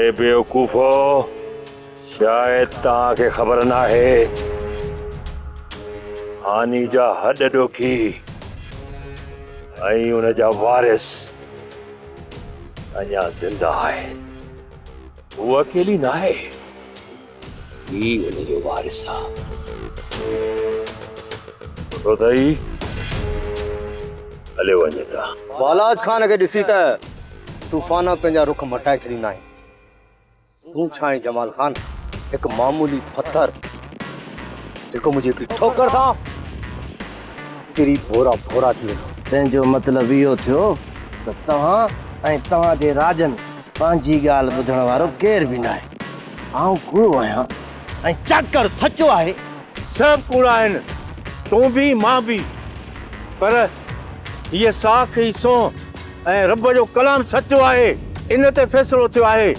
अरे बेवकूफ़ो, शायद तव्हांखे ख़बर न आहे हानी जा हॾ ॾोखी ऐं उन जा वारिस अञा ज़िंदा आहिनि। हू अकेली न आहे, ही उन जो वारिस आहे। ॿुधई हले वञे था। बालाज खान खे ॾिसी त तूफ़ान पंहिंजा रुख मटाए छॾींदा आहिनि। तूं छा आहे जमाल खान, हिकु मामूली पत्थर जेको मुंहिंजी हिकिड़ी ठोकर सां किरी भोरा भोरा थी वेंदो। तंहिंजो मतिलबु इहो थियो त तव्हां ऐं तव्हांजे राजन पंहिंजी ॻाल्हि ॿुधण वारो केर बि न आहे। आउं कूड़ो आहियां ऐं चाकर सचो आहे। सभु कूड़ा आहिनि, तूं बि मां बि, पर हीअ साख ई सो ऐं रब जो कलाम सचो आहे। इन ते फ़ैसिलो थियो आहे।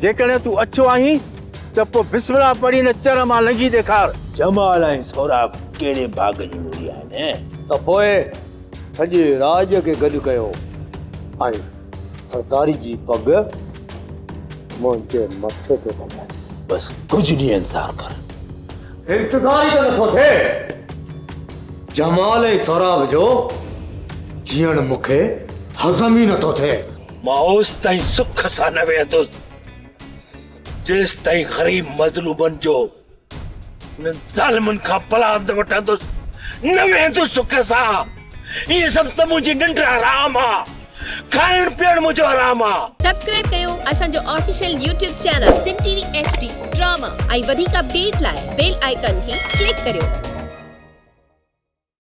जेकॾहिं तूं अछो आहीं त पोइ बिस्मिल्लाह पढ़ी न चर मां लंघी ॾेखार। जमाल ऐं सौराब कहिड़े भाग जी मूरी आहिनि? त पोइ सॼे राज खे गॾु कयो ऐं सरदारी जी पग मुंहिंजे मथे ते लॻाए। बस कुझु ॾींहं इंतज़ार कर। इंतज़ार ई त नथो थिए। जमाल ऐं सौराब जो जीअण मूंखे हज़म ई नथो थिए। मां ओसि ताईं सुख सां न वेहंदुसि जेसि ताईं ग़रीब मज़लूमनि जो न ज़ालिमनि खां पला न वठंदुसि, न वेहंदुसि सुख सां। इहे सभु त मुंहिंजी निंड हराम आहे, खाइण पीअण मुंहिंजो हराम आहे। सब्सक्राइब कयो असांजो official YouTube channel Sindh TV HD drama ऐं वधीक अपडेट लाइ बेल आइकन खे क्लिक करियो।